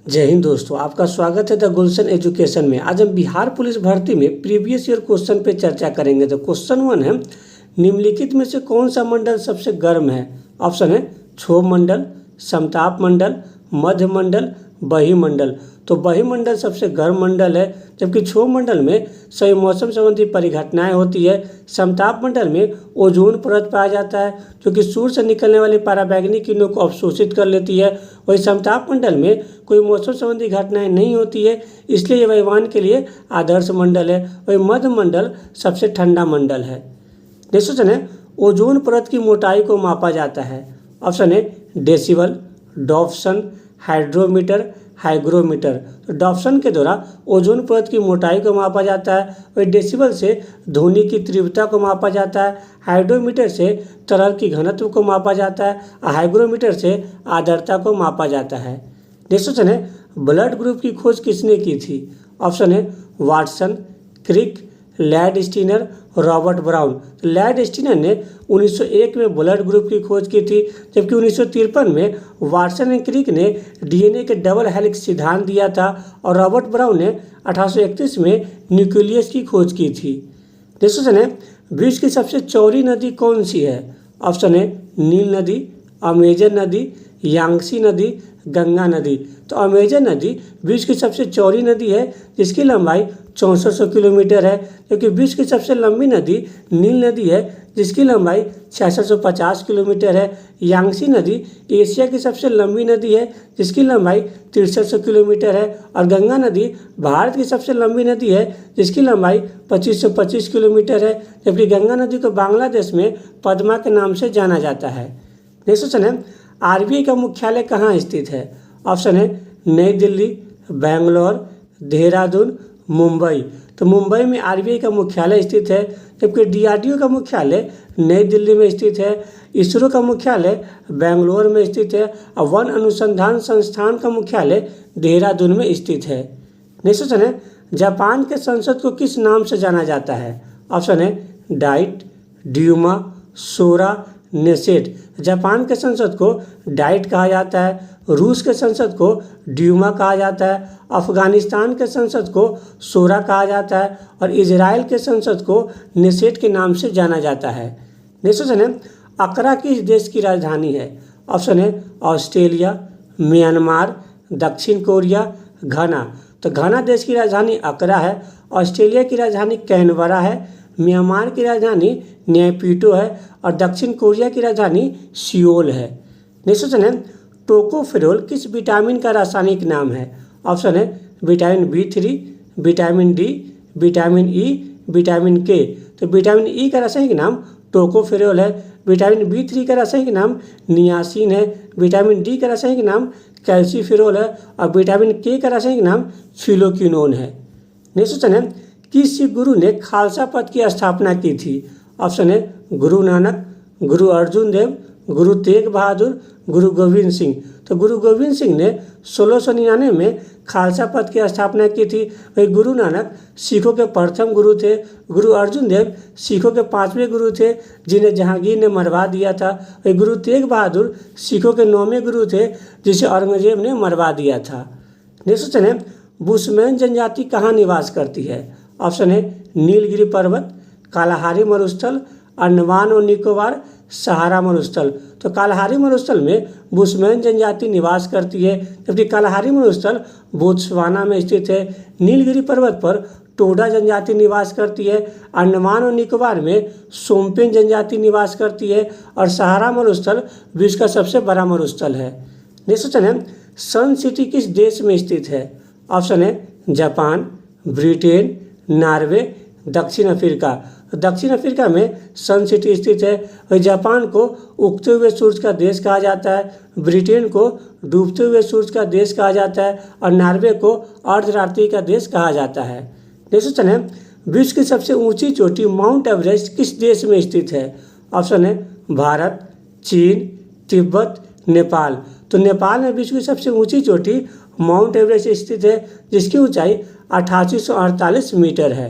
जय हिंद दोस्तों, आपका स्वागत है द गुलशन एजुकेशन में। आज हम बिहार पुलिस भर्ती में प्रीवियस ईयर क्वेश्चन पे चर्चा करेंगे। तो क्वेश्चन 1 है, निम्नलिखित में से कौन सा मंडल सबसे गर्म है? ऑप्शन है क्षोभ मंडल, समताप मंडल, मध्य मंडल, बहिमंडल। तो बहिमंडल सबसे गर्म मंडल है, जबकि क्षोभ मंडल में सभी मौसम संबंधी परिघटनाएं होती है। समताप मंडल में ओजोन परत पाया जाता है, जो कि सूर्य से निकलने वाली पराबैंगनी किरणों को अवशोषित कर लेती है। वही समताप मंडल में कोई मौसम संबंधी घटनाएं नहीं होती है, इसलिए यह वायुयान के लिए आदर्श मंडल है। वही मध्य मंडल सबसे ठंडा मंडल है। नेक्स्ट क्वेश्चन है, ओजोन परत की मोटाई को मापा जाता है। ऑप्शन है डेसिबल, डॉप्सन, हाइड्रोमीटर, हाइग्रोमीटर। तो डॉप्सन के द्वारा ओजोन परत की मोटाई को मापा जाता है। वही डेसिबल से ध्वनि की तीव्रता को मापा जाता है। हाइड्रोमीटर से तरल की घनत्व को मापा जाता है। हाइग्रोमीटर से आर्द्रता को मापा जाता है। नेक्स्ट क्वेश्चन है, ब्लड ग्रुप की खोज किसने की थी? ऑप्शन है वाटसन, क्रिक, लैंडस्टीनर, रॉबर्ट ब्राउन। लैंडस्टीनर ने 1901 में ब्लड ग्रुप की खोज की थी, जबकि 1953 में वाटसन एंड क्रिक ने डीएनए के डबल हेलिक्स सिद्धांत दिया था, और रॉबर्ट ब्राउन ने 1831 में न्यूक्लियस की खोज की थी। नेक्स्ट क्वेश्चन है, विश्व की सबसे चौड़ी नदी कौन सी है? ऑप्शन है नील नदी, अमेजन नदी, यांगसी नदी, गंगा नदी। तो अमेजन नदी विश्व की सबसे चौड़ी नदी है, जिसकी लंबाई 6400 किलोमीटर है, जबकि विश्व की सबसे लंबी नदी नील नदी है, जिसकी लंबाई 6650 किलोमीटर है। यांगसी नदी एशिया की सबसे लंबी नदी है, जिसकी लंबाई 6300 किलोमीटर है। और गंगा नदी भारत की सबसे लंबी नदी है, जिसकी लंबाई 2525 किलोमीटर है, जबकि गंगा नदी को बांग्लादेश में पद्मा के नाम से जाना जाता है। नेक्स्ट क्वेश्चन है, आरबीआई का मुख्यालय कहाँ स्थित है? ऑप्शन है नई दिल्ली, बेंगलोर, देहरादून, मुंबई। तो मुंबई में आरबीआई का मुख्यालय स्थित है, जबकि डीआरडीओ का मुख्यालय नई दिल्ली में स्थित है। इसरो का मुख्यालय बेंगलोर में स्थित है, और वन अनुसंधान संस्थान का मुख्यालय देहरादून में स्थित है। नेक्स्ट क्वेश्चन है, जापान के संसद को किस नाम से जाना जाता है? ऑप्शन है डाइट, ड्यूमा, सोरा, नेसेट। जापान के संसद को डाइट कहा जाता है, रूस के संसद को ड्यूमा कहा जाता है, अफगानिस्तान के संसद को सोरा कहा जाता है, और इजराइल के संसद को नेसेट के नाम से जाना जाता है। नेक्स्ट क्वेश्चन है, अकरा किस देश की राजधानी है? ऑप्शन है ऑस्ट्रेलिया, म्यांमार, दक्षिण कोरिया, घाना। तो घाना देश की राजधानी अकरा है, ऑस्ट्रेलिया की राजधानी कैनबरा है, म्यांमार की राजधानी नेपिटो है, और दक्षिण कोरिया की राजधानी सियोल है। नेक्स्ट क्वेश्चन है, टोकोफेरोल किस विटामिन का रासायनिक नाम है? ऑप्शन है vitamin B3, vitamin D, vitamin E, vitamin के। तो विटामिन ई का रासायनिक नाम टोकोफेरोल है, विटामिन B3 का रासायनिक नाम नियासिन है, विटामिन डी का रासायनिक नाम कैल्सीफेरोल है, और विटामिन के का रासायनिक नाम फिलोक्विनोन है। नेक्स्ट क्वेश्चन है, किस गुरु ने खालसा पंथ की स्थापना की थी? ऑप्शन है गुरु नानक, गुरु अर्जुन देव, गुरु तेग बहादुर, गुरु गोविंद सिंह। तो गुरु गोविंद सिंह ने 1699 में खालसा पंथ की स्थापना की थी। वही गुरु नानक सिखों के प्रथम गुरु थे। गुरु अर्जुन देव सिखों के 5वें गुरु थे, जिन्हें जहांगीर ने मरवा दिया था। वही गुरु तेग बहादुर सिखों के 9वें गुरु थे, जिसे औरंगजेब ने मरवा दिया था। नेक्स्ट क्वेश्चन है, बुशमैन जनजाति कहाँ निवास करती है? ऑप्शन है नीलगिरी पर्वत, कालाहारी मरुस्थल, अंडमान और निकोबार, सहारा मरुस्थल। तो कालाहारी मरुस्थल में बुशमैन जनजाति निवास करती है, जबकि कालाहारी मरुस्थल बोत्सवाना में स्थित है। नीलगिरी पर्वत पर टोडा जनजाति निवास करती है। अंडमान और निकोबार में सोम्पेन जनजाति निवास करती है, और सहारा मरुस्थल विश्व का सबसे बड़ा मरुस्थल है। नेक्स्ट क्वेश्चन है, सन सिटी किस देश में स्थित है? ऑप्शन है जापान, ब्रिटेन, नॉर्वे, दक्षिण अफ्रीका। दक्षिण अफ्रीका में सन सिटी स्थित है। वही जापान को उगते हुए सूरज का देश कहा जाता है, ब्रिटेन को डूबते हुए सूरज का देश कहा जाता है, और नॉर्वे को अर्धरात्रि का देश कहा जाता है। नेक्स्ट क्वेश्चन है, विश्व की सबसे ऊंची चोटी माउंट एवरेस्ट किस देश में स्थित है? ऑप्शन है भारत, चीन, तिब्बत, नेपाल। तो नेपाल में विश्व की सबसे ऊंची चोटी माउंट एवरेस्ट स्थित है, जिसकी ऊंचाई 8848 मीटर है।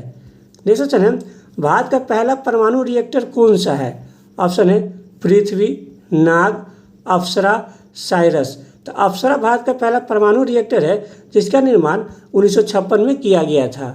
नेक्स्ट क्वेश्चन है, भारत का पहला परमाणु रिएक्टर कौन सा है? ऑप्शन है पृथ्वी, नाग, अप्सरा, साइरस। तो अप्सरा भारत का पहला परमाणु रिएक्टर है जिसका निर्माण 1956 में किया गया था।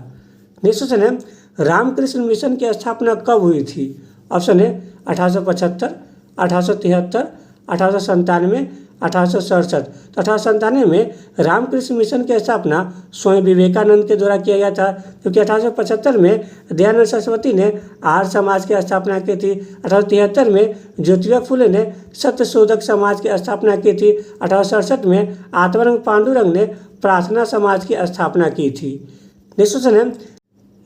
नेक्स्ट क्वेश्चन है रामकृष्ण मिशन की स्थापना कब हुई थी? ऑप्शन है 1875, 1873, 1897, 1867। तो 1897 में रामकृष्ण मिशन की स्थापना स्वामी विवेकानंद के द्वारा किया गया था, क्योंकि 1875 में दयानंद सरस्वती ने आर्य समाज की स्थापना की थी। 1873 में ज्योतिबा फुले ने सत्यशोधक समाज की स्थापना की थी। 1867 में आत्माराम पांडुरंग ने प्रार्थना समाज की स्थापना की थी। नेक्स्ट क्वेश्चन है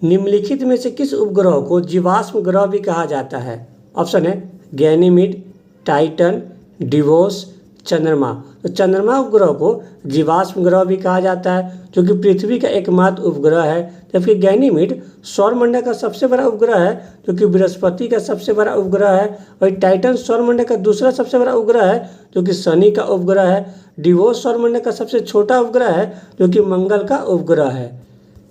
निम्नलिखित में से किस उपग्रह को जीवाश्म ग्रह भी कहा जाता है? ऑप्शन है गैनीमीड, टाइटन, डिवोस, चंद्रमा। तो चंद्रमा उपग्रह को जीवाश्म ग्रह भी कहा जाता है, जो कि पृथ्वी का एकमात्र उपग्रह है, जबकि गैनीमीड सौरमंडल का सबसे बड़ा उपग्रह है, जो कि बृहस्पति का सबसे बड़ा उपग्रह है। और टाइटन सौरमंडल का दूसरा सबसे बड़ा उपग्रह है, जो कि शनि का उपग्रह है। डिवोस सौरमंडल का सबसे छोटा उपग्रह है, जो कि मंगल का उपग्रह है।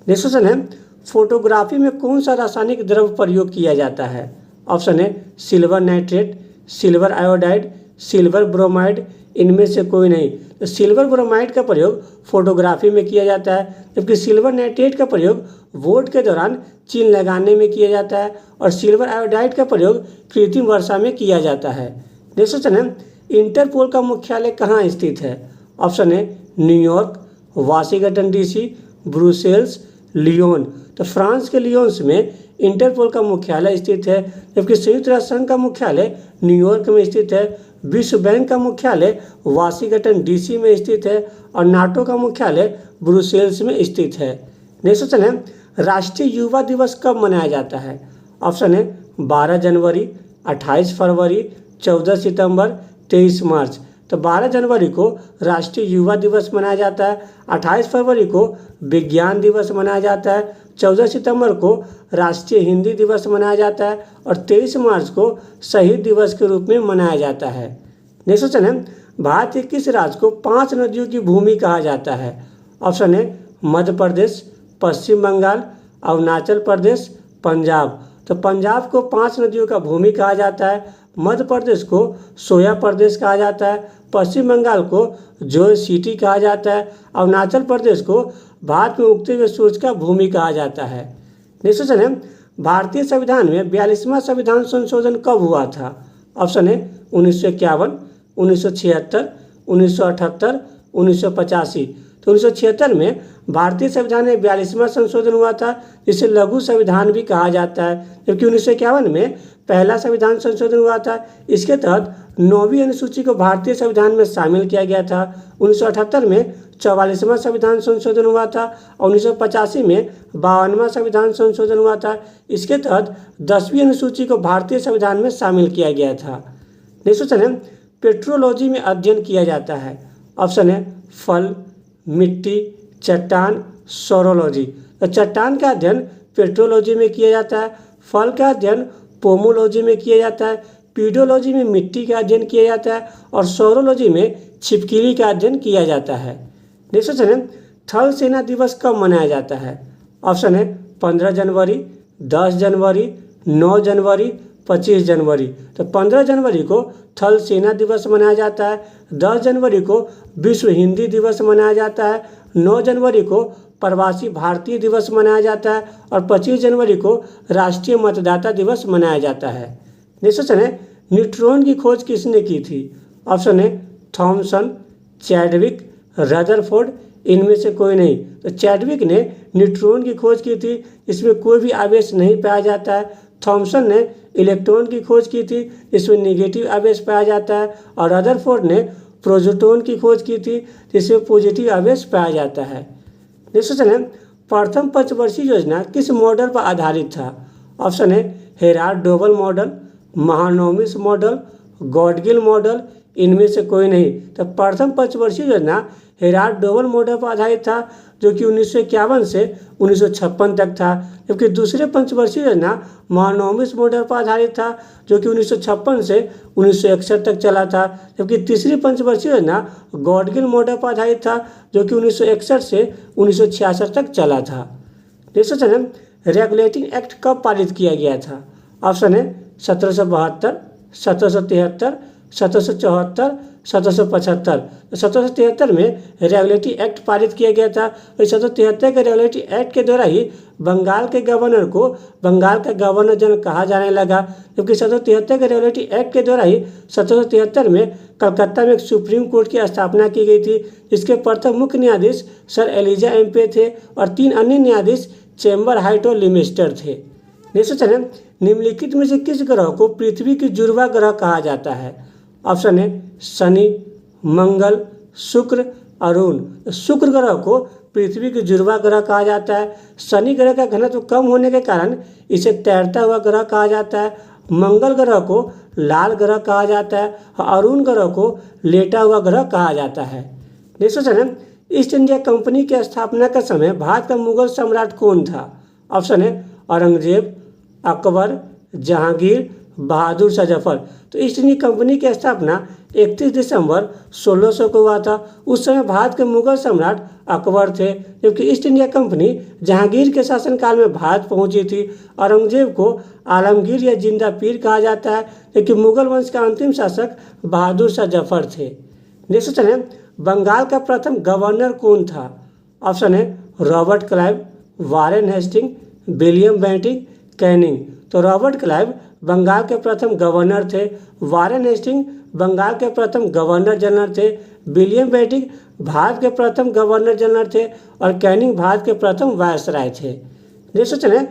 नेक्स्ट क्वेश्चन है फोटोग्राफी में कौन सा रासायनिक द्रव्य प्रयोग किया जाता है? ऑप्शन है silver nitrate, silver iodide, silver bromide, इनमें से कोई नहीं। तो सिल्वर ब्रोमाइड का प्रयोग फोटोग्राफी में किया जाता है, जबकि सिल्वर नाइट्रेट का प्रयोग वोट के दौरान चिन्ह लगाने में किया जाता है, और सिल्वर आयोडाइड का प्रयोग कृत्रिम वर्षा में किया जाता है। नेक्स्ट क्वेश्चन है इंटरपोल का मुख्यालय कहाँ स्थित है? ऑप्शन है New York, Washington DC, Brussels, Lyon. तो फ्रांस के लियोन्स में इंटरपोल का मुख्यालय स्थित है, जबकि संयुक्त राष्ट्र संघ का मुख्यालय न्यूयॉर्क में स्थित है। विश्व बैंक का मुख्यालय वाशिंगटन डीसी में स्थित है, और नाटो का मुख्यालय ब्रुसेल्स में स्थित है। नेक्स्ट क्वेश्चन है राष्ट्रीय युवा दिवस कब मनाया जाता है? ऑप्शन है 12 जनवरी, 28 फरवरी, 14 सितंबर, 23 मार्च। तो 12 जनवरी को राष्ट्रीय युवा दिवस मनाया जाता है, 28 फरवरी को विज्ञान दिवस मनाया जाता है, 14 सितंबर को राष्ट्रीय हिंदी दिवस मनाया जाता है, और 23 मार्च को शहीद दिवस के रूप में मनाया जाता है। नेक्स्ट क्वेश्चन है भारत के किस राज्य को 5 नदियों की भूमि कहा जाता है? ऑप्शन है मध्य प्रदेश, पश्चिम बंगाल, अरुणाचल प्रदेश, पंजाब। तो पंजाब को 5 नदियों का भूमि कहा जाता है, मध्य प्रदेश को सोया प्रदेश कहा जाता है, पश्चिम बंगाल को जोय सिटी कहा जाता है, अरुणाचल प्रदेश को भारत में उगते हुए सूरज का भूमि कहा जाता है। नेक्स्ट क्वेश्चन है भारतीय संविधान में 42वां संविधान संशोधन कब हुआ था? ऑप्शन है 1951, 1976, 1978, 1985। तो 1976 में भारतीय संविधान में 42वां संशोधन हुआ था, जिसे लघु संविधान भी कहा जाता है, जबकि 1951 में पहला संविधान संशोधन हुआ था। इसके तहत 9वीं अनुसूची को भारतीय संविधान में शामिल किया गया था। 1978 में 44वां संविधान संशोधन हुआ था, और 1985 में 52वां संविधान संशोधन हुआ था। इसके तहत 10वीं अनुसूची को भारतीय संविधान में शामिल किया गया था। नेक्स्ट क्वेश्चन है पेट्रोलॉजी में अध्ययन किया जाता है। ऑप्शन है फल, मिट्टी, चट्टान, सौरोलॉजी। तो चट्टान का अध्ययन पेट्रोलॉजी में किया जाता है, फल का अध्ययन पोमोलॉजी में किया जाता है, पीडोलॉजी में मिट्टी का अध्ययन किया जाता है, और सौरोलॉजी में छिपकली का अध्ययन किया जाता है। नेक्स्ट क्वेश्चन है थल सेना दिवस कब मनाया जाता है? ऑप्शन है 15 जनवरी, 10 जनवरी, 9 जनवरी, 25 जनवरी। तो 15 जनवरी को थल सेना दिवस मनाया जाता है, 10 जनवरी को विश्व हिंदी दिवस मनाया जाता है, 9 जनवरी को प्रवासी भारतीय दिवस मनाया जाता है, और 25 जनवरी को राष्ट्रीय मतदाता दिवस मनाया जाता है। नेक्स्ट क्वेश्चन है न्यूट्रॉन की खोज किसने की थी? ऑप्शन है थॉमसन, चैडविक, रदरफोर्ड, इनमें से कोई नहीं। तो चैडविक ने न्यूट्रॉन की खोज की थी, इसमें कोई भी आवेश नहीं पाया जाता है। थॉमसन ने इलेक्ट्रॉन की खोज की थी, इसमें नेगेटिव आवेश पाया जाता है, और रदरफोर्ड ने प्रोटॉन की खोज की थी, जिसमें पॉजिटिव आवेश पाया जाता है। नेक्स्ट क्वेश्चन है प्रथम पंचवर्षीय योजना किस मॉडल पर आधारित था? ऑप्शन है हेराल्ड डोबल मॉडल, महानोमिस मॉडल, गॉडगिल मॉडल, इनमें से कोई नहीं। तो प्रथम पंचवर्षीय योजना हेराल्ड डोबल मॉडल पर आधारित था, जो कि 1951 से 1956 तक था, जबकि दूसरे पंचवर्षीय योजना महानोमिस मॉडल पर आधारित था, जो कि 1956 से 1961 तक चला था, जबकि तीसरी पंचवर्षीय योजना गॉडगिल मॉडल पर आधारित था, जो कि 1961 से 1966 तक चला था। नेक्स्ट क्वेश्चन है रेगुलेटिंग एक्ट कब पारित किया गया था? ऑप्शन है 1772, 1773, 1774, 1775। 1773 में रेगुलेटरी एक्ट पारित किया गया था और 1773 के रेगुलेटरी एक्ट के द्वारा ही बंगाल के गवर्नर को बंगाल का गवर्नर जनरल कहा जाने लगा, जबकि 1773 के रेगुलेटरी एक्ट के द्वारा ही 1773 में कलकत्ता में एक सुप्रीम कोर्ट की स्थापना की गई थी, जिसके प्रथम मुख्य न्यायाधीश सर एलिजा एम्पे थे और 3 अन्य न्यायाधीश चैम्बर हाइट और लिमिस्टर थे। नेक्स्ट क्वेश्चन है, निम्नलिखित में से किस ग्रह को पृथ्वी की जुड़वा ग्रह कहा जाता है? ऑप्शन है शनि, मंगल, शुक्र, अरुण। शुक्र ग्रह को पृथ्वी की जुड़वा ग्रह कहा जाता है। शनि ग्रह का घनत्व कम होने के कारण इसे तैरता हुआ ग्रह कहा जाता है। मंगल ग्रह को लाल ग्रह कहा जाता है और अरुण ग्रह को लेटा हुआ ग्रह कहा जाता है। नेक्स्ट क्वेश्चन है, ईस्ट इंडिया कंपनी की स्थापना के समय भारत का मुगल सम्राट कौन था? ऑप्शन है औरंगजेब, अकबर, जहांगीर, बहादुर शाह जफर। तो ईस्ट इंडिया कंपनी की स्थापना 31 दिसंबर 1600 को हुआ था। उस समय भारत के मुगल सम्राट अकबर थे, जबकि ईस्ट इंडिया कंपनी जहांगीर के शासनकाल में भारत पहुंची थी। औरंगजेब को आलमगीर या जिंदा पीर कहा जाता है, जबकि मुगल वंश का अंतिम शासक बहादुर शाह जफर थे। नेक्स्ट क्वेश्चन है, बंगाल का प्रथम गवर्नर कौन था? ऑप्शन है Robert Clive, Warren Hastings, William Bentinck, Canning. तो रॉबर्ट क्लाइव बंगाल के प्रथम गवर्नर थे। वारेन हेस्टिंग बंगाल के प्रथम गवर्नर जनरल थे। विलियम बेंटिंग भारत के प्रथम गवर्नर जनरल थे और कैनिंग भारत के प्रथम वायसराय थे। नेक्स्ट क्वेश्चन है,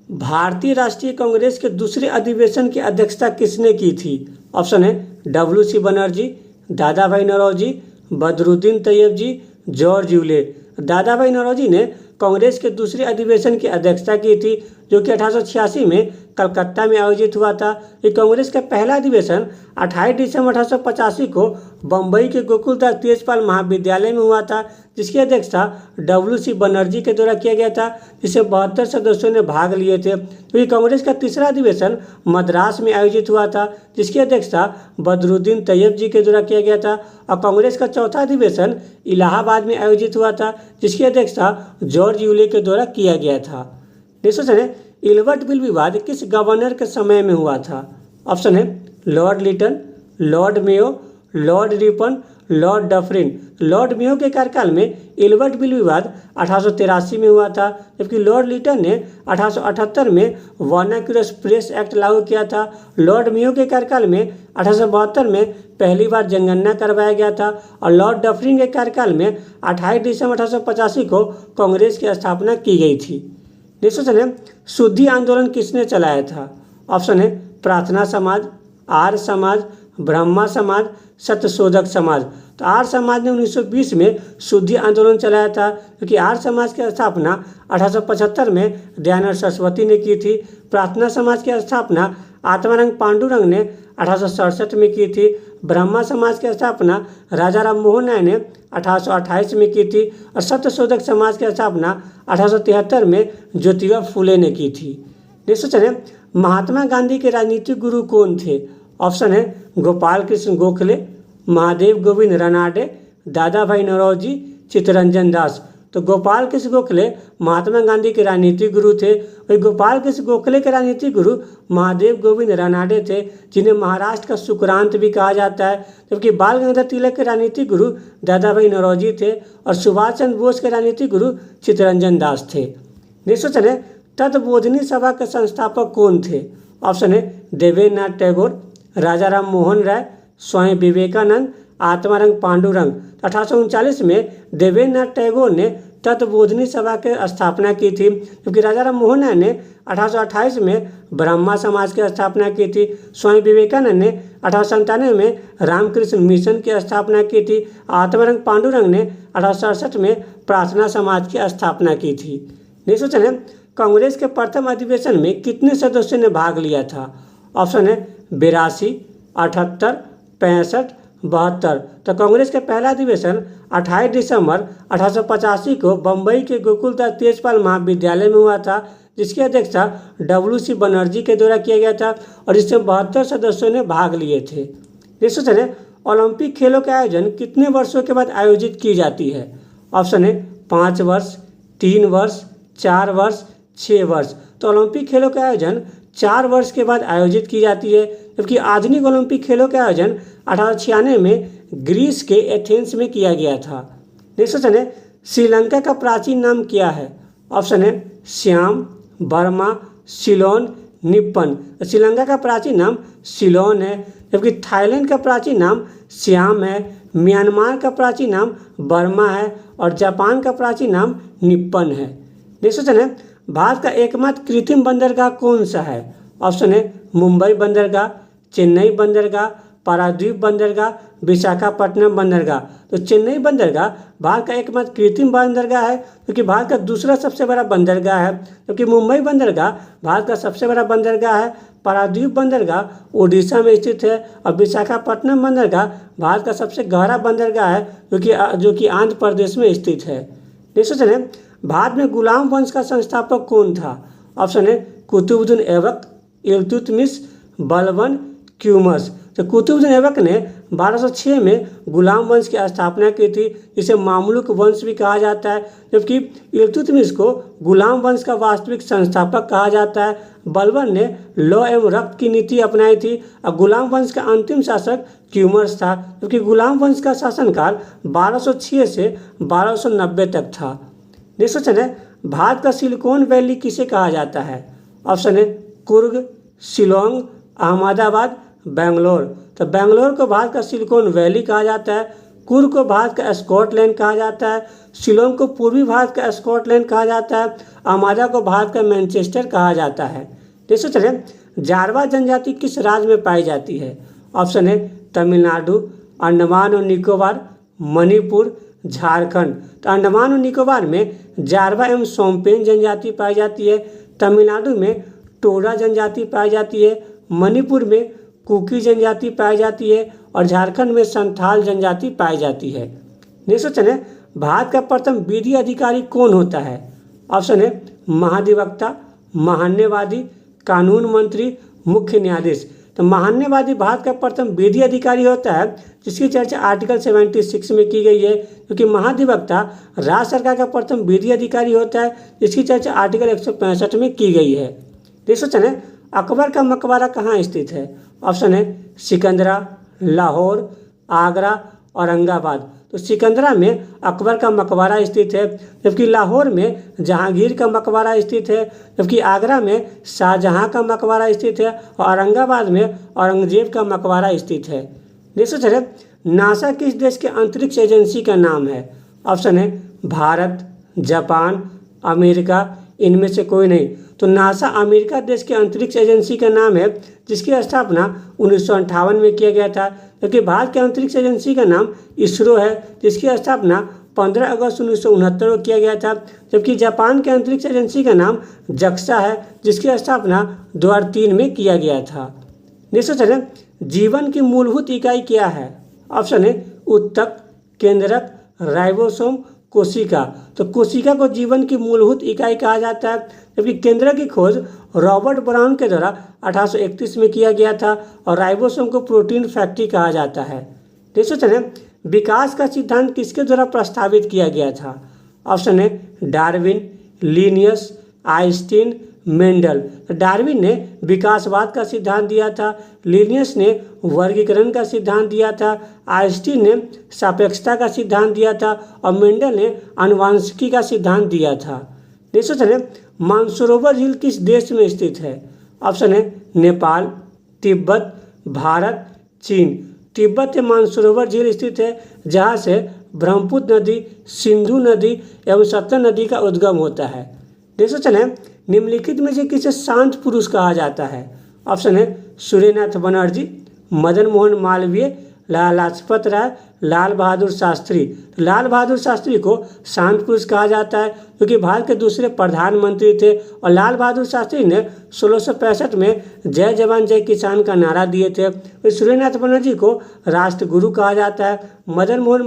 भारतीय राष्ट्रीय कांग्रेस के दूसरे अधिवेशन की अध्यक्षता किसने की थी? ऑप्शन है WC बनर्जी, दादा भाई नौरोजी, बदरुद्दीन तैयब जी, जॉर्ज यूले। दादा भाई नौरोजी ने कांग्रेस के दूसरे अधिवेशन की अध्यक्षता की थी, जो कि 1886 में कलकत्ता में आयोजित हुआ था। ये कांग्रेस का पहला अधिवेशन 28 दिसंबर 1885 को बम्बई के गोकुलदास तेजपाल महाविद्यालय में हुआ था, जिसकी अध्यक्षता WC बनर्जी के द्वारा किया गया था, जिससे 72 सदस्यों ने भाग लिए थे। तो ये कांग्रेस का तीसरा अधिवेशन मद्रास में आयोजित हुआ था, जिसकी अध्यक्षता बदरुद्दीन तैयब जी के द्वारा किया गया था। और कांग्रेस का चौथा अधिवेशन इलाहाबाद में आयोजित हुआ था, जिसकी अध्यक्षता जॉर्ज यूले के द्वारा किया गया था। नेक्स्ट क्वेश्चन है, इल्बर्ट बिल विवाद किस गवर्नर के समय में हुआ था? ऑप्शन है Lord Lytton, Lord Mayo, Lord Ripon, Lord Dufferin. Lord Mayo के कार्यकाल में इल्बर्ट बिल विवाद 1883 में हुआ था, जबकि लॉर्ड लिटन ने 1878 में वर्नाक्यूलर प्रेस एक्ट लागू किया था। लॉर्ड मेयो के कार्यकाल में 1872 में पहली बार जनगणना करवाया गया था और लॉर्ड डफरिन के कार्यकाल में 28 दिसंबर 1885 को कांग्रेस की स्थापना की गई थी। नेक्स्ट क्वेश्चन है, शुद्धि आंदोलन किसने चलाया था? ऑप्शन है प्रार्थना समाज, आर्य समाज, ब्रह्मा समाज, सत्यशोधक समाज। तो आर्य समाज ने 1920 में शुद्धि आंदोलन चलाया था, क्योंकि आर्य समाज की स्थापना 1875 में दयानंद सरस्वती ने की थी। प्रार्थना समाज की स्थापना आत्मारंग पांडुरंग ने 1867 में की थी। ब्रह्मा समाज की स्थापना राजा राम मोहन राय ने 1828 में की थी और सत्यशोधक समाज की स्थापना 1873 में ज्योतिबा फूले ने की थी। नेक्स्ट क्वेश्चन है, महात्मा गांधी के राजनीतिक गुरु कौन थे? ऑप्शन है गोपाल कृष्ण गोखले, महादेव गोविंद रानाडे, दादा भाई नौरोजी, चित्तरंजन दास। तो गोपाल कृष्ण गोखले महात्मा गांधी के राजनीतिक गुरु थे। वही गोपाल कृष्ण गोखले के राजनीतिक गुरु महादेव गोविंद रानाडे थे, जिन्हें महाराष्ट्र का सुक्रांत भी कहा जाता है। जबकि बाल गंगाधर तिलक के राजनीतिक गुरु दादा भाई नौरोजी थे और सुभाष चंद्र बोस के राजनीतिक गुरु चित्तरंजन दास थे। नेक्स्ट क्वेश्चन है, तत्बोधिनी सभा के संस्थापक कौन थे? ऑप्शन है देवेंद्र नाथ टैगोर, राजा राम मोहन राय, स्वामी विवेकानंद, आत्मारंग पांडुरंग। 1839 में देवेंद्र नाथ टैगोर ने तत्बोधिनी सभा की स्थापना की थी, जबकि राजा राम मोहन राय ने 1828 में ब्रह्मा समाज की स्थापना की थी। स्वामी विवेकानंद ने 1897 में रामकृष्ण मिशन की स्थापना की थी। आत्मारंग पांडुरंग ने 1867 में प्रार्थना समाज की स्थापना की थी। नेक्स्ट क्वेश्चन है, कांग्रेस के प्रथम अधिवेशन में कितने सदस्यों ने भाग लिया था? ऑप्शन है 82, 78, 65, 72। तो कांग्रेस का पहला अधिवेशन 28 दिसंबर 1885 को बम्बई के गोकुलदास तेजपाल महाविद्यालय में हुआ था, जिसकी अध्यक्षता WC बनर्जी के द्वारा किया गया था और इसमें 72 सदस्यों ने भाग लिए थे। नेक्स्ट क्वेश्चन है, ओलंपिक खेलों का आयोजन कितने वर्षों के बाद आयोजित की जाती है? ऑप्शन है 5 वर्ष, 3 वर्ष, 4 वर्ष, 6 वर्ष। तो ओलंपिक खेलों का आयोजन 4 वर्ष के बाद आयोजित की जाती है, जबकि आधुनिक ओलंपिक खेलों का आयोजन 1896 में ग्रीस के एथेंस में किया गया था। नेक्स्ट क्वेश्चन है, श्रीलंका का प्राचीन नाम क्या है? ऑप्शन है श्याम, बर्मा, सिलोन, निप्पन। तो श्रीलंका का प्राचीन नाम सिलोन है, जबकि थाईलैंड का प्राचीन नाम श्याम है, म्यांमार का प्राचीन नाम बर्मा है और जापान का प्राचीन नाम निप्पन है। नेक्स्ट क्वेश्चन है, भारत का एकमात्र कृत्रिम बंदरगाह कौन सा है? ऑप्शन है मुंबई बंदरगाह, चेन्नई बंदरगाह, पारादीप बंदरगाह, विशाखापट्टनम बंदरगाह। तो चेन्नई बंदरगाह भारत का एकमात्र कृत्रिम बंदरगाह है, क्योंकि भारत का दूसरा सबसे बड़ा बंदरगाह है, क्योंकि मुंबई बंदरगाह भारत का सबसे बड़ा बंदरगाह है, पारादीप बंदरगाह उड़ीसा में स्थित है और विशाखापट्टनम बंदरगाह भारत का सबसे गहरा बंदरगाह है, जो कि आंध्र प्रदेश में स्थित है। नेक्स्ट क्वेश्चन है, भारत में गुलाम वंश का संस्थापक कौन था? ऑप्शन है कुतुबुद्दीन ऐबक, इल्तुतमिश, बलबन, क्यूमस। तो कुतुबुद्दीन ऐबक ने 1206 में गुलाम वंश की स्थापना की थी, जिसे मामलुक वंश भी कहा जाता है, जबकि इल्तुतमिश को गुलाम वंश का वास्तविक संस्थापक कहा जाता है। बलबन ने लौ एवं रक्त की नीति अपनाई थी और गुलाम वंश का अंतिम शासक क्यूमर्स था, जबकि गुलाम वंश का शासनकाल 1206 से 1290 तक था। नेक्स्ट क्वेश्चन है, भारत का सिलिकॉन वैली किसे कहा जाता है? ऑप्शन है कुर्ग, शिलोंग, अहमदाबाद, बेंगलोर। तो बेंगलोर को भारत का सिलिकॉन वैली कहा जाता है, कुर्ग को भारत का स्कॉटलैंड कहा जाता है, शिलोंग को पूर्वी भारत का स्कॉटलैंड कहा जाता है, अहमदाबाद को भारत का मैनचेस्टर कहा जाता है। देखो चलिए, जारवा जनजाति किस राज्य में पाई जाती है? ऑप्शन है तमिलनाडु, अंडमान और निकोबार, मणिपुर, झारखंड। तो अंडमान और निकोबार में जारवा एवं सोमपेन जनजाति पाई जाती है, तमिलनाडु में टोडा जनजाति पाई जाती है, मणिपुर में कुकी जनजाति पाई जाती है और झारखंड में संथाल जनजाति पाई जाती है। नेक्स्ट क्वेश्चन है, भारत का प्रथम विधि अधिकारी कौन होता है? ऑप्शन है महाधिवक्ता, महान्यवादी, कानून मंत्री, मुख्य न्यायाधीश। तो महान्यवादी भारत का प्रथम विधि अधिकारी होता है, जिसकी चर्चा आर्टिकल 76 में की गई है, क्योंकि महाधिवक्ता राज्य सरकार का प्रथम विधि अधिकारी होता है, जिसकी चर्चा आर्टिकल 165 में की गई है। नेक्स्ट क्वेश्चन है, अकबर का मकबरा कहाँ स्थित है? ऑप्शन है सिकंदरा, लाहौर, आगरा, औरंगाबाद। तो सिकंदरा में अकबर का मकबरा स्थित है, जबकि लाहौर में जहांगीर का मकबरा स्थित है, जबकि आगरा में शाहजहां का मकबरा स्थित है और औरंगाबाद में औरंगजेब का मकबरा स्थित है। नेक्स्ट है, नासा किस देश के अंतरिक्ष एजेंसी का नाम है? ऑप्शन है भारत, जापान, अमेरिका, इनमें से कोई नहीं। तो नासा अमेरिका देश के अंतरिक्ष एजेंसी का नाम है, जिसकी स्थापना 1958 में किया गया था, जबकि भारत के अंतरिक्ष एजेंसी का नाम इसरो है, जिसकी स्थापना 15 अगस्त 1969 को किया गया था, जबकि जापान के अंतरिक्ष एजेंसी का नाम जक्सा है, जिसकी स्थापना 2003 में किया गया था। नेक्स्ट क्वेश्चन है, जीवन की मूलभूत इकाई क्या है? ऑप्शन है उत्तक, केंद्रक, राइबोसोम, कोशिका। तो कोशिका को जीवन की मूलभूत इकाई कहा जाता है, जबकि केंद्रक की खोज रॉबर्ट ब्राउन के द्वारा 1831 में किया गया था और राइबोसोम को प्रोटीन फैक्ट्री कहा जाता है। नेक्स्ट क्वेश्चन है, विकास का सिद्धांत किसके द्वारा प्रस्तावित किया गया था? ऑप्शन है Darwin, Linnaeus, Einstein, Mendel. Darwin ने विकासवाद का सिद्धांत दिया था, लिनियस ने वर्गीकरण का सिद्धांत दिया था, आइंस्टीन ने सापेक्षता का सिद्धांत दिया था और मेंडल ने आनुवंशिकी का सिद्धांत दिया था। नेक्स्ट क्वेश्चन है, मानसरोवर झील किस देश में स्थित है? ऑप्शन है नेपाल, तिब्बत, भारत, चीन। तिब्बत में मानसरोवर झील स्थित है, जहाँ से ब्रह्मपुत्र नदी, सिंधु नदी एवं सतलज नदी का उद्गम होता है। नेक्स्ट क्वेश्चन है, निम्नलिखित में से किसे शांत पुरुष कहा जाता है? ऑप्शन है सूर्यनाथ बनर्जी, मदन मोहन मालवीय, लाला लाजपत राय, लाल बहादुर शास्त्री। लाल बहादुर शास्त्री को शांत पुरुष कहा जाता है, क्योंकि भारत के दूसरे प्रधानमंत्री थे और लाल बहादुर शास्त्री ने 1665 में जय जवान जय किसान का नारा दिए थे। फिर सूर्यनाथ बनर्जी को राष्ट्रगुरु कहा जाता है, मदन मोहन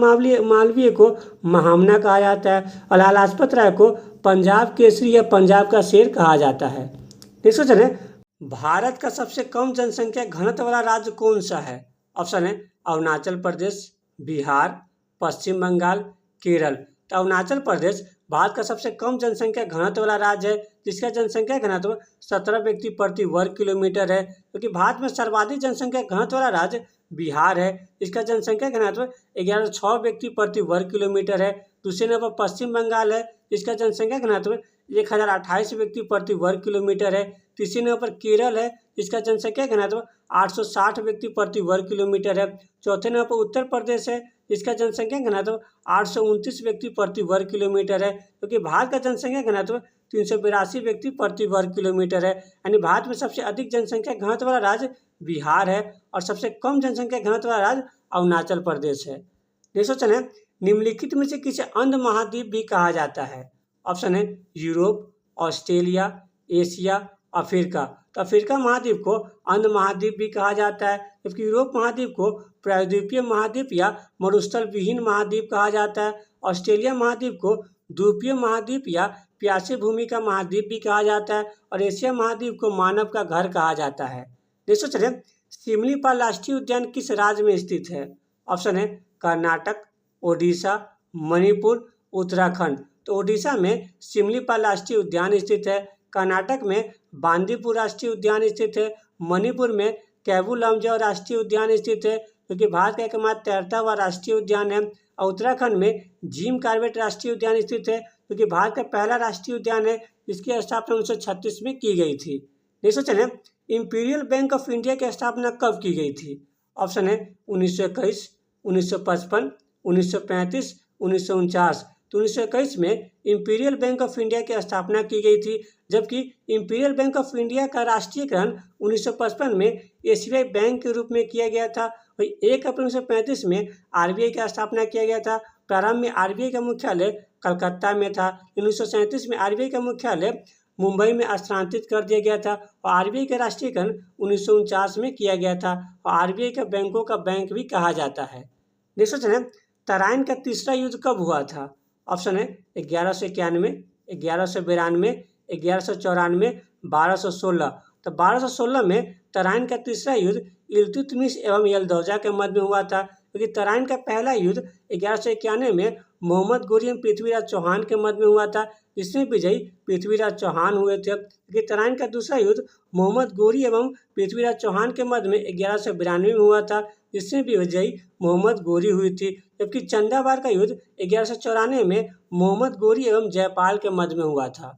मालवीय को महामना कहा जाता है और लाला लाजपत राय को पंजाब केसरी या पंजाब का शेर कहा जाता है। नेक्स्ट क्वेश्चन है, भारत का सबसे कम जनसंख्या घनत्व वाला राज्य कौन सा है? ऑप्शन है अरुणाचल प्रदेश, बिहार, पश्चिम बंगाल, केरल। तो अरुणाचल प्रदेश भारत का सबसे कम जनसंख्या घनत्व वाला राज्य है, जिसका जनसंख्या घनत्व 17 व्यक्ति प्रति वर्ग किलोमीटर है, क्योंकि भारत में सर्वाधिक जनसंख्या घनत्व वाला राज्य बिहार है, इसका जनसंख्या घनत्व 1106 व्यक्ति प्रति वर्ग किलोमीटर है। दूसरे नंबर पर पश्चिम बंगाल है, इसका जनसंख्या घनत्व 1028 व्यक्ति प्रति वर्ग किलोमीटर है। तीसरे नंबर पर केरल है, इसका जनसंख्या घनत्व 860 व्यक्ति प्रति वर्ग किलोमीटर है। चौथे नंबर पर उत्तर प्रदेश है, इसका जनसंख्या घनत्व 829 व्यक्ति प्रति वर्ग किलोमीटर है, क्योंकि भारत का जनसंख्या घनत्व 382 व्यक्ति प्रति वर्ग किलोमीटर है। यानी भारत में सबसे अधिक जनसंख्या घनत्व वाला राज्य बिहार है और सबसे कम जनसंख्या घनत्व वाला राज्य अरुणाचल प्रदेश है। नेक्स्ट क्वेश्चन है, निम्नलिखित में से किसे अंध महाद्वीप भी कहा जाता है? ऑप्शन है यूरोप, ऑस्ट्रेलिया, एशिया, अफ्रीका। तो अफ्रीका महाद्वीप को अंध महाद्वीप भी कहा जाता है, जबकि यूरोप महाद्वीप को प्रायद्वीपीय महाद्वीप या मरुस्थल विहीन महाद्वीप कहा जाता है। ऑस्ट्रेलिया महाद्वीप को द्वीपीय महाद्वीप या प्यासी भूमि का महाद्वीप भी कहा जाता है और एशिया महाद्वीप को मानव का घर कहा जाता है। नेक्स्ट क्वेश्चन है, सिमलीपाल राष्ट्रीय उद्यान किस राज्य में स्थित है? ऑप्शन है कर्नाटक, ओडिशा, मणिपुर, उत्तराखंड। तो ओडिशा में सिमलीपाल राष्ट्रीय उद्यान स्थित है, कर्नाटक में बांदीपुर राष्ट्रीय उद्यान स्थित है, मणिपुर में कैबू लमजाओ राष्ट्रीय उद्यान स्थित है, क्योंकि भारत का एकमात्र तैरता हुआ राष्ट्रीय उद्यान है। और उत्तराखंड में जिम कॉर्बेट राष्ट्रीय उद्यान स्थित है, क्योंकि भारत का पहला राष्ट्रीय उद्यान है, जिसकी स्थापना 1936 में की गई थी। नेक्स्ट क्वेश्चन है, इंपीरियल बैंक ऑफ इंडिया की स्थापना कब की गई थी? ऑप्शन है 1921, 1955, 1935, 1949। तो 1921 में इंपीरियल बैंक ऑफ इंडिया की स्थापना की गई थी, जबकि इंपीरियल बैंक ऑफ इंडिया का राष्ट्रीयकरण 1955 में एसबीआई बैंक के रूप में किया गया था। वही 1 अप्रैल 1935 में आरबीआई की स्थापना किया गया था। प्रारंभ में आरबीआई का मुख्यालय कलकत्ता में था। 1937 में आरबीआई का मुख्यालय मुंबई में स्थानांतरित कर दिया गया था और आरबीआई का राष्ट्रीयकरण 1949 में किया गया था और आरबीआई का बैंकों का बैंक भी कहा जाता है। नेक्स्ट क्वेश्चन है, तराइन का तीसरा युद्ध कब हुआ था? ऑप्शन है 1191, 1192, 1194, 1216। तो 1216 में तराइन का तीसरा युद्ध इल्तुतमिश एवं यलदौजा के मध्य में हुआ था, क्योंकि तराइन का पहला युद्ध 1191 में मोहम्मद गोरी एवं पृथ्वीराज चौहान के मध्य में हुआ था, जिसमें विजयी पृथ्वीराज चौहान हुए थे। क्योंकि तराइन का दूसरा युद्ध मोहम्मद गोरी एवं पृथ्वीराज चौहान के मध्य में 1192 में हुआ था, जिसमें भी विजयी मोहम्मद गोरी हुई थी। जबकि चंदावार का युद्ध 1194 में मोहम्मद गोरी एवं जयपाल के मध्य में हुआ था।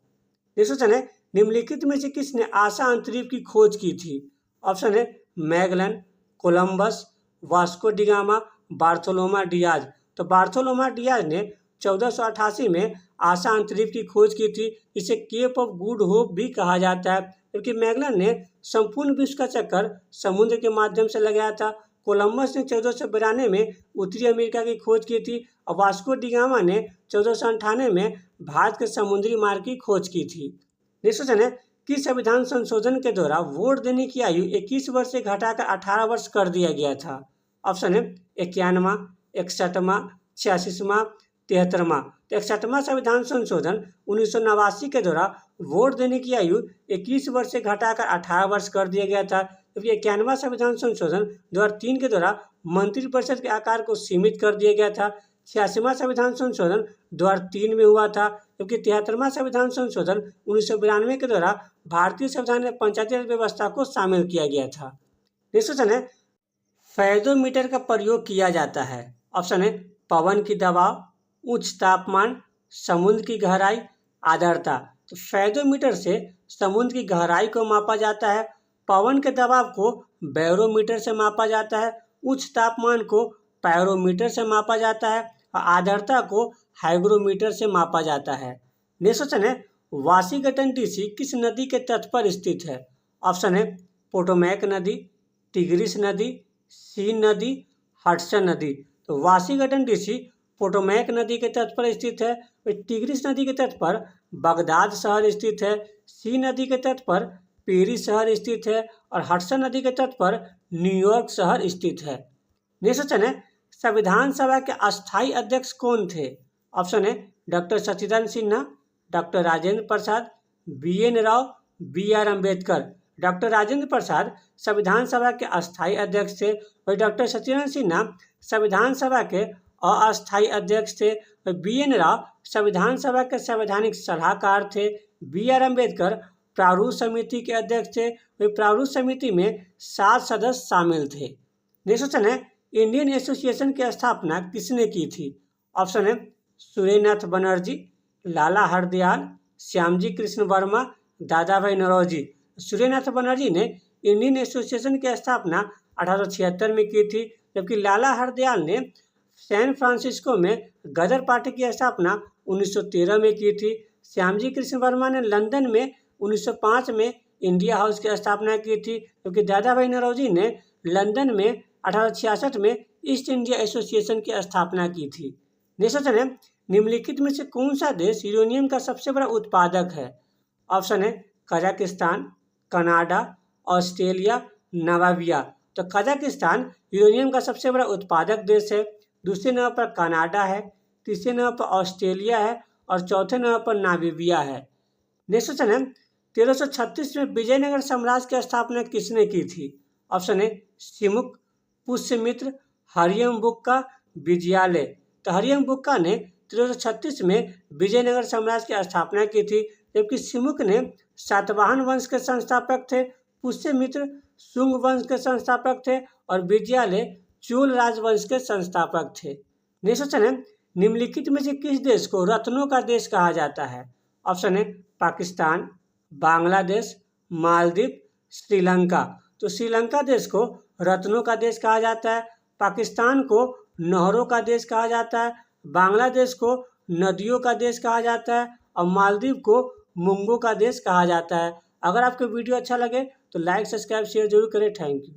नेक्स्ट क्वेश्चन है, निम्नलिखित में से किसने आशा अंतरिक्ष की खोज की थी? ऑप्शन है Magellan, Columbus, Vasco da Gama, Bartholomew Dias. तो बार्थोलोमा डियाज ने 1488 में आशा अंतरिक्ष की खोज की थी, इसे केप ऑफ गुड होप भी कहा जाता है। जबकि मैगलन ने संपूर्ण विश्व का चक्कर समुद्र के माध्यम से लगाया था। कोलंबस ने 1492 में उत्तरी अमेरिका की खोज की थी और वास्को डिगामा ने 1498 में भारत के समुद्री मार्ग की खोज की थी। नेक्स्ट क्वेश्चन है, किस संविधान संशोधन के द्वारा वोट देने की आयु 21 वर्ष से घटाकर 18 वर्ष कर दिया गया था? ऑप्शन है 91वां, 61वां, 86वां, 73वां। तो 61वां संविधान संशोधन 1989 के द्वारा वोट देने की आयु 21 वर्ष से घटाकर 18 वर्ष कर दिया गया था, जबकि 91वां संविधान संशोधन 2003 के द्वारा मंत्रिपरिषद के आकार को सीमित कर दिया गया था। 86वां संविधान संशोधन 2003 में हुआ था, जबकि 73वां संविधान संशोधन 1992 के द्वारा भारतीय संविधान में पंचायती राज व्यवस्था को शामिल किया गया था। नेक्स्ट क्वेश्चन है, फेदोमीटर का प्रयोग किया जाता है? ऑप्शन है पवन की दबाव, उच्च तापमान, समुद्र की गहराई, आर्द्रता। तो फेदोमीटर से समुद्र की गहराई को मापा जाता है, पवन के दबाव को बैरोमीटर से मापा जाता है, उच्च तापमान को पैरोमीटर से मापा जाता है और आर्द्रता को हाइग्रोमीटर से मापा जाता है। नेक्स्ट क्वेश्चन है, वाशिंगटन डीसी किस नदी के तट पर स्थित है? ऑप्शन है पोटोमैक नदी, टिग्रिस नदी, सीन नदी, हडसन नदी। तो वाशिंगटन डीसी पोटोमैक नदी के तट पर स्थित है, टिग्रिस नदी के तट पर बगदाद शहर स्थित है, सी नदी के तट पर पेरिस शहर स्थित है और हडसन नदी के तट पर न्यूयॉर्क शहर स्थित है। नेक्स्ट क्वेश्चन है, संविधान सभा के अस्थायी अध्यक्ष कौन थे? ऑप्शन है doctor Sachchidananda Sinha, doctor Rajendra Prasad, BN Rao, BR Ambedkar. Doctor Rajendra Prasad संविधान सभा के अस्थायी अध्यक्ष थे और डॉक्टर सचिदानंद सिन्हा संविधान सभा के अस्थायी अध्यक्ष थे और BN राव संविधान सभा के संवैधानिक सलाहकार थे। BR अम्बेडकर प्रारूप समिति के अध्यक्ष थे। वही प्रारूप समिति में 7 सदस्य शामिल थे। नेक्स्ट क्वेश्चन है, इंडियन एसोसिएशन की स्थापना किसने की थी? ऑप्शन है सूर्यनाथ बनर्जी, लाला हरदयाल, श्यामजी कृष्ण वर्मा, दादा भाई नौरोजी। सूर्यनाथ बनर्जी ने इंडियन एसोसिएशन की स्थापना 1876 में की थी, जबकि लाला हरदयाल ने सैन फ्रांसिस्को में गदर पार्टी की स्थापना 1913 में की थी। श्यामजी कृष्ण वर्मा ने लंदन में 1905 में इंडिया हाउस की स्थापना की थी, जबकि दादा भाई नौरोजी ने लंदन में 1866 में ईस्ट इंडिया एसोसिएशन की स्थापना की थी। नेक्स्ट क्वेश्चन है, निम्नलिखित में से कौन सा देश यूरेनियम का सबसे बड़ा उत्पादक है? ऑप्शन है कजाकिस्तान, कनाडा, ऑस्ट्रेलिया, नामीबिया। तो कजाकिस्तान यूरेनियम का सबसे बड़ा उत्पादक देश है। दूसरे नंबर पर कनाडा है, तीसरे नंबर पर ऑस्ट्रेलिया है और चौथे नंबर पर नामीबिया है। नेक्स्ट क्वेश्चन है, 1336 में विजयनगर साम्राज्य की स्थापना किसने की थी? ऑप्शन है सिमुक, पुष्यमित्र, हरियमबुक्का, विजयालय। तो हरियमबुक्का ने 1336 में विजयनगर साम्राज्य की स्थापना की थी, जबकि सिमुक ने सातवाहन वंश के संस्थापक थे, पुष्यमित्र शुंग वंश के संस्थापक थे और विजयालय चोल राजवंश के संस्थापक थे। नेक्स्ट क्वेश्चन है, निम्नलिखित में से किस देश को रत्नों का देश कहा जाता है? ऑप्शन है पाकिस्तान, बांग्लादेश, मालदीव, श्रीलंका। तो श्रीलंका देश को रत्नों का देश कहा जाता है, पाकिस्तान को नहरों का देश कहा जाता है, बांग्लादेश को नदियों का देश कहा जाता है और मालदीव को मूंगों का देश कहा जाता है। अगर आपको वीडियो अच्छा लगे तो लाइक, सब्सक्राइब, शेयर जरूर करें। Thank you.